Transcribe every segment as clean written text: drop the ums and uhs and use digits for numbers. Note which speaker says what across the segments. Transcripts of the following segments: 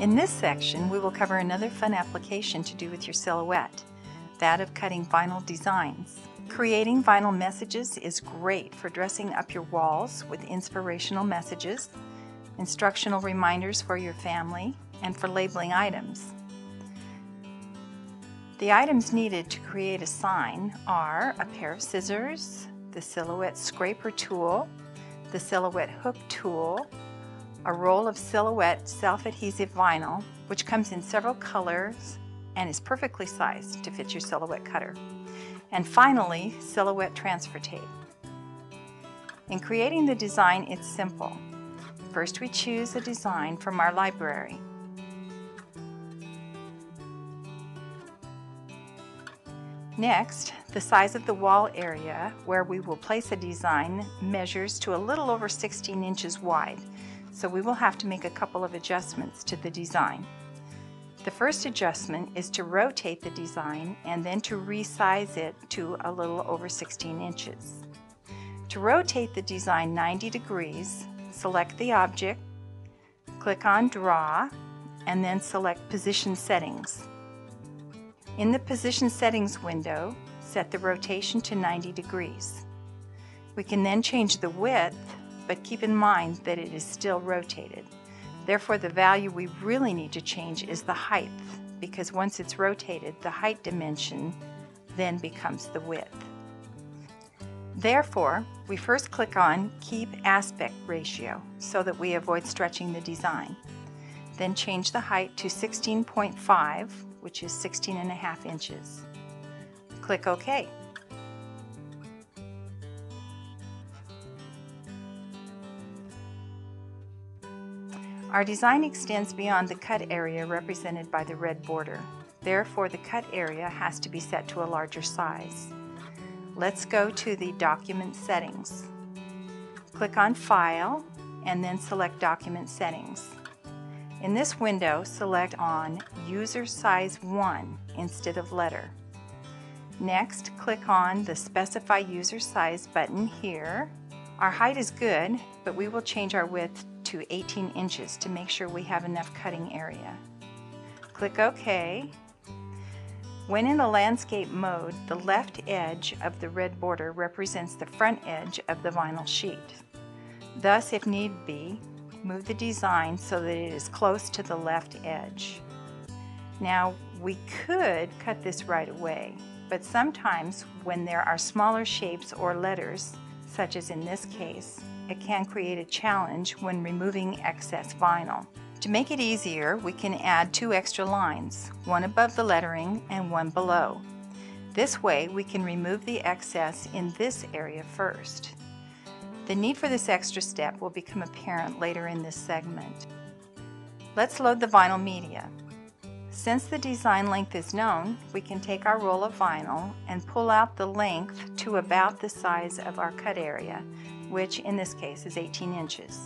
Speaker 1: In this section, we will cover another fun application to do with your silhouette, that of cutting vinyl designs. Creating vinyl messages is great for dressing up your walls with inspirational messages, instructional reminders for your family, and for labeling items. The items needed to create a sign are a pair of scissors, the silhouette scraper tool, the silhouette hook tool, a roll of silhouette self-adhesive vinyl, which comes in several colors and is perfectly sized to fit your silhouette cutter, and finally, silhouette transfer tape. In creating the design, it's simple. First, we choose a design from our library. Next, the size of the wall area where we will place a design measures to a little over 16 inches wide, so we will have to make a couple of adjustments to the design. The first adjustment is to rotate the design and then to resize it to a little over 16 inches. To rotate the design 90 degrees, select the object, click on Draw, and then select Position Settings. In the Position Settings window, set the rotation to 90 degrees. We can then change the width, but keep in mind that it is still rotated. Therefore, the value we really need to change is the height, because once it's rotated, the height dimension then becomes the width. Therefore, we first click on Keep Aspect Ratio so that we avoid stretching the design. Then change the height to 16.5, which is 16.5 inches. Click OK. Our design extends beyond the cut area represented by the red border. Therefore, the cut area has to be set to a larger size. Let's go to the Document Settings. Click on File and then select Document Settings. In this window, select on User Size 1 instead of Letter. Next, click on the Specify User Size button here. Our height is good, but we will change our width to 18 inches to make sure we have enough cutting area. Click OK. When in the landscape mode, the left edge of the red border represents the front edge of the vinyl sheet. Thus, if need be, move the design so that it is close to the left edge. Now, we could cut this right away, but sometimes when there are smaller shapes or letters, such as in this case, it can create a challenge when removing excess vinyl. To make it easier, we can add 2 extra lines, one above the lettering and one below. This way, we can remove the excess in this area first. The need for this extra step will become apparent later in this segment. Let's load the vinyl media. Since the design length is known, we can take our roll of vinyl and pull out the length to about the size of our cut area, which in this case is 18 inches.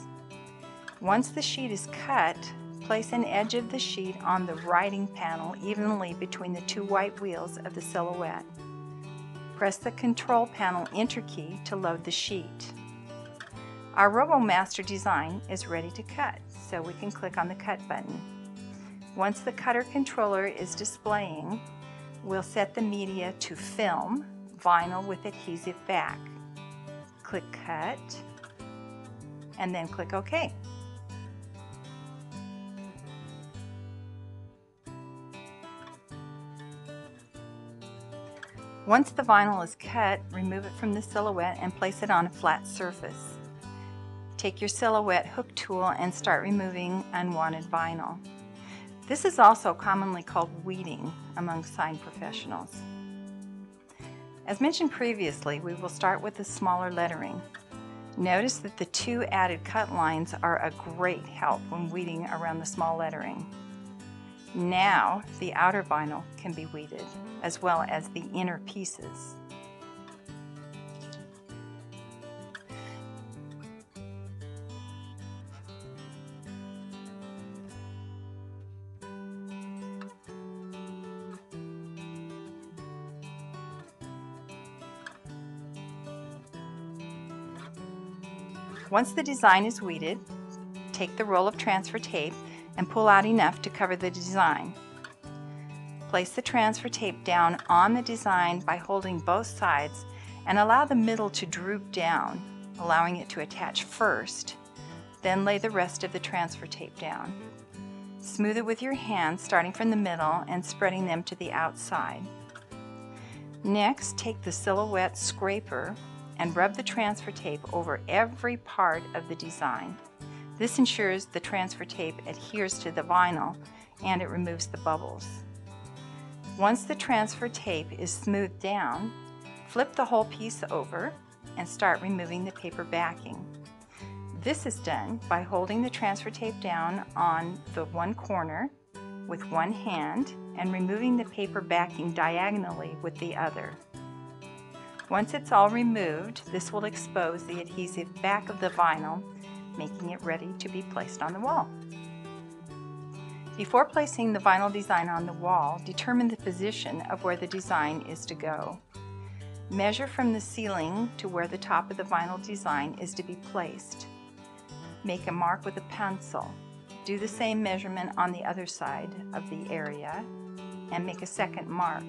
Speaker 1: Once the sheet is cut, place an edge of the sheet on the writing panel evenly between the 2 white wheels of the silhouette. Press the Control Panel Enter key to load the sheet. Our Robo Master design is ready to cut, so we can click on the Cut button. Once the cutter controller is displaying, we'll set the media to Film, Vinyl with Adhesive Back. Click Cut, and then click OK. Once the vinyl is cut, remove it from the silhouette and place it on a flat surface. Take your silhouette hook tool and start removing unwanted vinyl. This is also commonly called weeding among sign professionals. As mentioned previously, we will start with the smaller lettering. Notice that the 2 added cut lines are a great help when weeding around the small lettering. Now the outer vinyl can be weeded, as well as the inner pieces. Once the design is weeded, take the roll of transfer tape and pull out enough to cover the design. Place the transfer tape down on the design by holding both sides and allow the middle to droop down, allowing it to attach first. Then lay the rest of the transfer tape down. Smooth it with your hands, starting from the middle and spreading them to the outside. Next, take the silhouette scraper and rub the transfer tape over every part of the design. This ensures the transfer tape adheres to the vinyl and it removes the bubbles. Once the transfer tape is smoothed down, flip the whole piece over and start removing the paper backing. This is done by holding the transfer tape down on the one corner with one hand and removing the paper backing diagonally with the other. Once it's all removed, this will expose the adhesive back of the vinyl, making it ready to be placed on the wall. Before placing the vinyl design on the wall, determine the position of where the design is to go. Measure from the ceiling to where the top of the vinyl design is to be placed. Make a mark with a pencil. Do the same measurement on the other side of the area and make a second mark.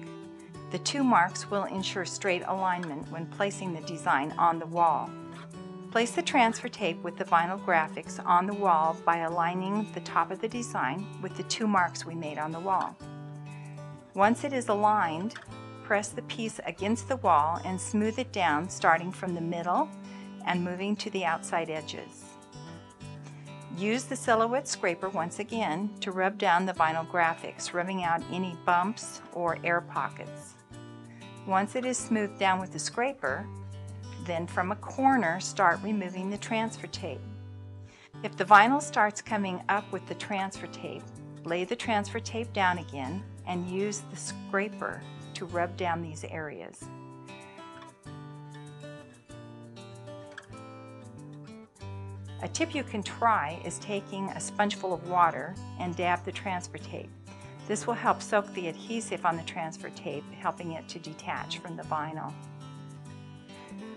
Speaker 1: The two marks will ensure straight alignment when placing the design on the wall. Place the transfer tape with the vinyl graphics on the wall by aligning the top of the design with the two marks we made on the wall. Once it is aligned, press the piece against the wall and smooth it down, starting from the middle and moving to the outside edges. Use the silhouette scraper once again to rub down the vinyl graphics, rubbing out any bumps or air pockets. Once it is smoothed down with the scraper, then from a corner start removing the transfer tape. If the vinyl starts coming up with the transfer tape, lay the transfer tape down again and use the scraper to rub down these areas. A tip you can try is taking a sponge full of water and dab the transfer tape. This will help soak the adhesive on the transfer tape, helping it to detach from the vinyl.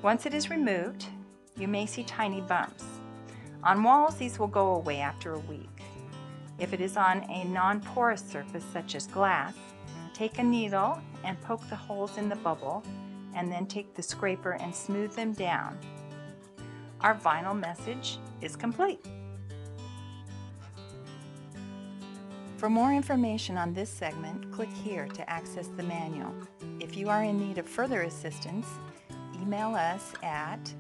Speaker 1: Once it is removed, you may see tiny bumps. On walls, these will go away after a week. If it is on a non-porous surface such as glass, take a needle and poke the holes in the bubble, and then take the scraper and smooth them down. Our vinyl message is complete. For more information on this segment, click here to access the manual. If you are in need of further assistance, email us at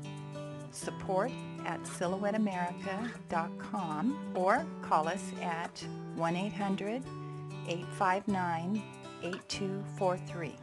Speaker 1: support@silhouetteamerica.com or call us at 1-800-859-8243.